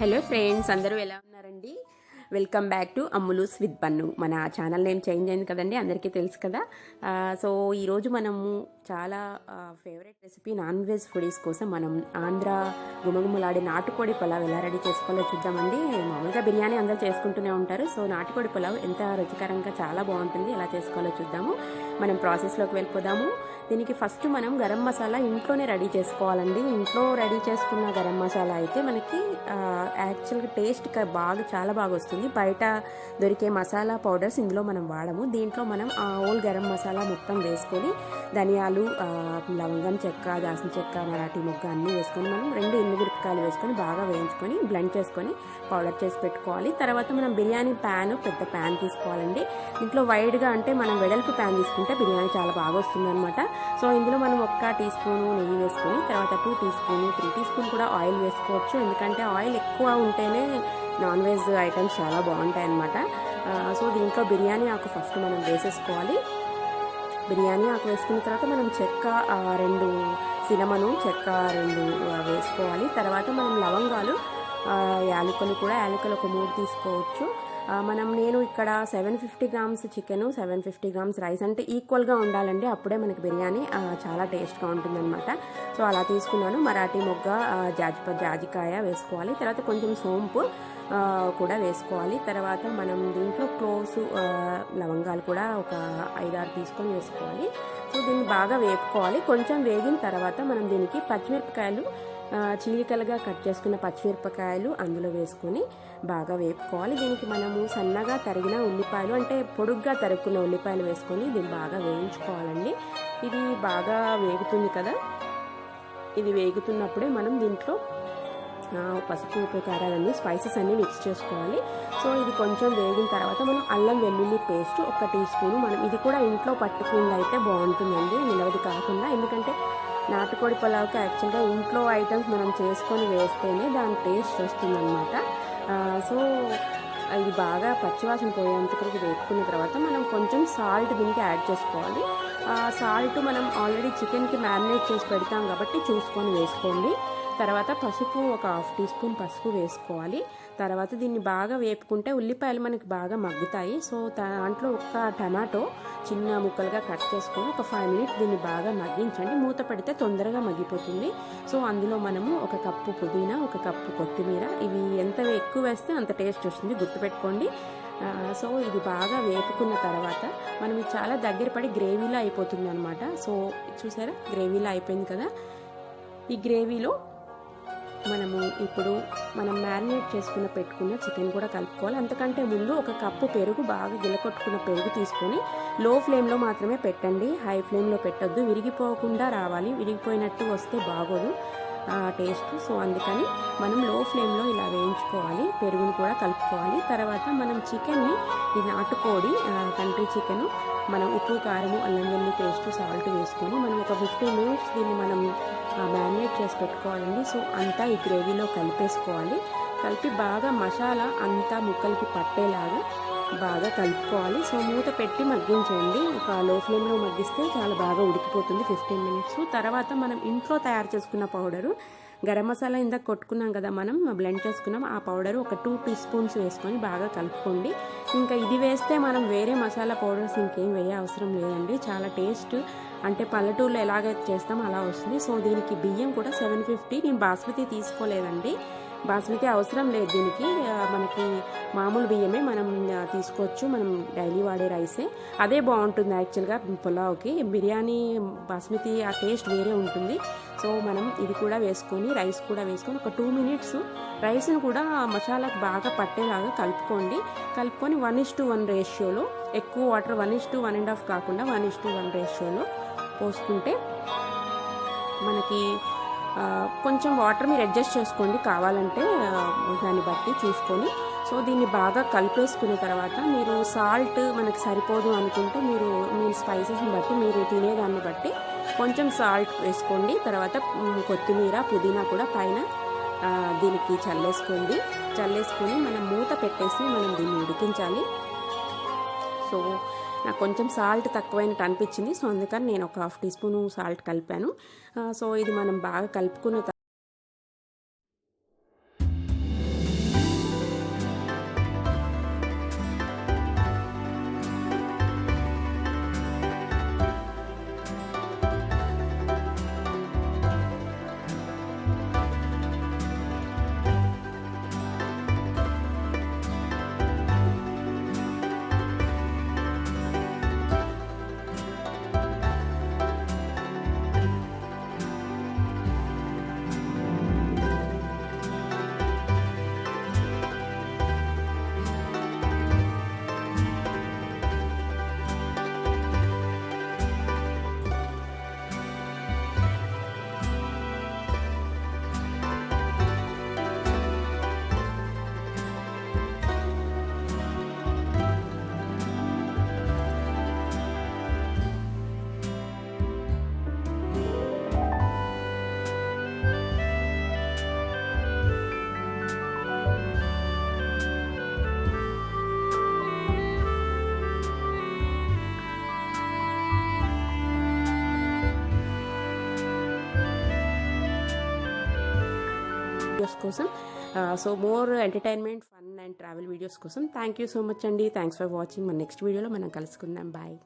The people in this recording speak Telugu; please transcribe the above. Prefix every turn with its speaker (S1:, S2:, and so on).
S1: హలో ఫ్రెండ్స్, అందరూ ఎలా ఉన్నారండి? వెల్కమ్ బ్యాక్ టు అమ్ములూస్ విత్ బన్ను. మన ఛానల్ నేమ్ చేంజ్ అయింది కదండి, అందరికీ తెలుసు కదా. సో ఈరోజు మనము చాలా favourite recipe non veg foodies కోసం మనం ఆంధ్ర గుమగుమలాడే నాటుకోడి పులావ్ ఎలా రెడీ చేసుకోవాలో చూద్దామండి. మామూలుగా బిర్యానీ అందరూ చేసుకుంటూనే ఉంటారు. సో నాటుకోడి పులావ్ ఎంత రుచికరంగా చాలా బాగుంటుంది. ఎలా చేసుకోవాలో చూద్దాము. మనం ప్రాసెస్లోకి వెళ్ళిపోదాము. దీనికి ఫస్ట్ మనం గరం మసాలా ఇంట్లోనే రెడీ చేసుకోవాలండి. ఇంట్లో రెడీ చేసుకున్న గరం మసాలా అయితే మనకి యాక్చువల్గా టేస్ట్ చాలా బాగా వస్తుంది. బయట దొరికే మసాలా పౌడర్స్ ఇందులో మనం వాడము. దీంట్లో మనం ఓల్ గరం మసాలా మొత్తం వేసుకొని ధనియాలు, లవంగం చెక్క, దాల్చిన చెక్క, మరాఠీ మొగ్గ అన్నీ వేసుకొని మనం 2 ఎండుమిరపకాయలు వేసుకొని బాగా వేయించుకొని బ్లెండ్ చేసుకొని పౌడర్ చేసి పెట్టుకోవాలి. తర్వాత మనం బిర్యానీ పెద్ద ప్యాన్ తీసుకోవాలండి. దీంట్లో వైడ్గా అంటే మనం వెడల్పు ప్యాన్ తీసుకుంటే బిర్యానీ చాలా బాగా వస్తుంది అనమాట. సో ఇందులో మనం 1 టీ స్పూను నెయ్యి వేసుకొని తర్వాత 2 టీ స్పూన్ 3 టీ స్పూన్ కూడా ఆయిల్ వేసుకోవచ్చు. ఎందుకంటే ఆయిల్ ఎక్కువ ఉంటేనే నాన్ వెజ్ ఐటమ్స్ చాలా బాగుంటాయి అన్నమాట. సో దీంట్లో బిర్యానీ ఆకు ఫస్ట్ మనం వేసేసుకోవాలి. బిర్యానీ ఆకు వేసుకున్న తర్వాత మనం చెక్క 2 సినమను చెక్క 2 వేసుకోవాలి. తర్వాత మనం లవంగాలు, యాలకులు ఒక 3 తీసుకోవచ్చు. నేను ఇక్కడ 750 గ్రామ్స్ చికెను, 750 గ్రామ్స్ రైస్ అంటే ఈక్వల్గా ఉండాలండి. అప్పుడే మనకి బిర్యానీ చాలా టేస్ట్గా ఉంటుందన్నమాట. సో అలా తీసుకున్నాను. మరాఠీ మొగ్గ, జాజికాయ వేసుకోవాలి. తర్వాత కొంచెం సోంపు కూడా వేసుకోవాలి. తర్వాత మనం దీంట్లో క్లోవ్స్, లవంగాలు కూడా ఒక 5-6 తీసుకొని వేసుకోవాలి. సో దీన్ని బాగా వేపుకోవాలి. కొంచెం వేగిన తర్వాత మనం దీనికి పచ్చిమిరపకాయలు, చీలికలుగా కట్ చేసుకున్న పచ్చిమిరపకాయలు అందులో వేసుకొని బాగా వేపుకోవాలి. దీనికి మనము సన్నగా తరిగిన ఉల్లిపాయలు అంటే పొడుగ్గా తరుక్కున్న ఉల్లిపాయలు వేసుకొని దీన్ని బాగా వేయించుకోవాలండి. ఇది బాగా వేగుతుంది కదా. ఇది వేగుతున్నప్పుడే మనం దీంట్లో పసుపు, ఉప్పు, కారాలన్నీ స్పైసెస్ అన్నీ మిక్స్ చేసుకోవాలి. సో ఇది కొంచెం వేగిన తర్వాత మనం అల్లం వెల్లుల్లి పేస్ట్ 1 టీ స్పూను, మనం ఇది కూడా ఇంట్లో పట్టుకుంది అయితే బాగుంటుందండి, నిలవది కాకుండా. ఎందుకంటే నాటుకోడి పులావ్కి యాక్చువల్గా ఇంట్లో ఐటమ్స్ మనం చేసుకొని వేస్తేనే దాని టేస్ట్ వస్తుందన్నమాట. సో ఇది బాగా పచ్చివాసన పోయేంతకు వేసుకున్న తర్వాత మనం కొంచెం సాల్ట్ దీనికి యాడ్ చేసుకోవాలి. సాల్ట్ మనం ఆల్రెడీ చికెన్కి మ్యారినేట్ చేసి పెడతాం కాబట్టి చూసుకొని వేసుకోండి. తర్వాత పసుపు, ఒక 1/2 టీ స్పూన్ పసుపు వేసుకోవాలి. తర్వాత దీన్ని బాగా వేపుకుంటే ఉల్లిపాయలు మనకి బాగా మగ్గుతాయి. సో దాంట్లో 1 టమాటో చిన్న ముక్కలుగా కట్ చేసుకొని ఒక 5 మినిట్స్ దీన్ని బాగా మగ్గించండి. మూత పెడితే తొందరగా మగ్గిపోతుంది. సో అందులో మనము 1 కప్పు పుదీనా, 1 కప్పు కొత్తిమీర, ఇవి ఎంత ఎక్కువ వేస్తే అంత టేస్ట్ వస్తుంది, గుర్తుపెట్టుకోండి. సో ఇది బాగా వేపుకున్న తర్వాత మనం ఇది చాలా దగ్గర పడి గ్రేవీలో అయిపోతుంది అనమాట. సో చూసారా, గ్రేవీలో అయిపోయింది కదా. ఈ గ్రేవీలో మనం మ్యారినేట్ చేసుకున్న పెట్టుకున్న చికెన్ కూడా కలుపుకోవాలి. అంతకంటే ముందు 1 కప్పు పెరుగు, బాగా గిలకొట్టుకున్న పెరుగు తీసుకొని లో ఫ్లేమ్లో మాత్రమే పెట్టండి, హై ఫ్లేమ్లో పెట్టొద్దు. విరిగిపోకుండా రావాలి, విరిగిపోయినట్టు వస్తే బాగోదు టేస్ట్. సో అందుకని మనం లో ఫ్లేమ్లో ఇలా వేయించుకోవాలి. పెరుగును కూడా కలుపుకోవాలి. తర్వాత మనం చికెన్ని, ఇది నాటుకోడి కంట్రీ చికెను, మనం ఉప్పు, కారము, అల్లం వెల్లుల్లి పేస్ట్, సాల్ట్ వేసుకొని మనం ఒక 15 మినిట్స్ దీన్ని మనం మ్యారినేట్ చేసి పెట్టుకోవాలండి. సో అంతా ఈ గ్రేవీలో కలిపేసుకోవాలి. కలిపి బాగా మసాలా అంతా ముక్కలకి పట్టేలాగా బాగా కలుపుకోవాలి. సో మూత పెట్టి మగ్గించండి. ఒక లో ఫ్లేమ్లో మగ్గిస్తే చాలా బాగా ఉడికిపోతుంది 15 మినిట్స్. తర్వాత మనం ఇంట్లో తయారు చేసుకున్న పౌడరు, గరం మసాలా ఇందాక కొట్టుకున్నాం కదా, మనం బ్లెండ్ చేసుకున్నాం. ఆ పౌడరు ఒక 2 టీ స్పూన్స్ వేసుకొని బాగా కలుపుకోండి. ఇంకా ఇది వేస్తే మనం వేరే మసాలా పౌడర్స్ ఇంకేం వేయ అవసరం లేదండి. చాలా టేస్ట్ అంటే పల్లెటూరులో ఎలాగైతే చేస్తామో అలా వస్తుంది. సో దీనికి బియ్యం కూడా 750, నేను బాస్మతి తీసుకోలేదండి. బాస్మతి అవసరం లేదు దీనికి, మనకి మామూలు బియ్యమే మనం తీసుకోవచ్చు. మనం డైలీ వాడే రైసే, అదే బాగుంటుంది యాక్చువల్గా పులావ్కి. బిర్యానీ బాస్మతి ఆ టేస్ట్ వేరే ఉంటుంది. సో మనం ఇది కూడా వేసుకొని, రైస్ కూడా వేసుకొని ఒక 2 మినిట్స్ రైస్ని కూడా మసాలాకు బాగా పట్టేలాగా కలుపుకొని 1:1 రేషియోలో, ఎక్కువ వాటర్ 1:1.5 కాకుండా 1:1 రేషియోలో పోసుకుంటే మనకి కొంచెం వాటర్ మీరు అడ్జస్ట్ చేసుకోండి కావాలంటే, దాన్ని బట్టి చూసుకొని. సో దీన్ని బాగా కలిపేసుకున్న తర్వాత మీరు సాల్ట్ మనకి సరిపోదు అనుకుంటే మీ స్పైసెస్ని బట్టి, మీరు తినేదాన్ని బట్టి కొంచెం సాల్ట్ వేసుకోండి. తర్వాత కొత్తిమీర, పుదీనా కూడా పైన దీనికి చల్లేసుకొని మనం మూత పెట్టేసి మనం దీన్ని ఉడికించాలి. సో నాకు కొంచెం సాల్ట్ తక్కువైనట్టు అనిపించింది. సో అందుకని నేను ఒక 1/2 టీ స్పూన్ సాల్ట్ కలిపాను. సో ఇది మనం బాగా కలుపుకున్న వీడియోస్ కోసం, so more entertainment, fun and travel videos కోసం. థ్యాంక్ యూ సో మచ్ అండి. Thanks for watching. మన నెక్స్ట్ వీడియోలో మనం కలుసుకుందాం. బాయ్.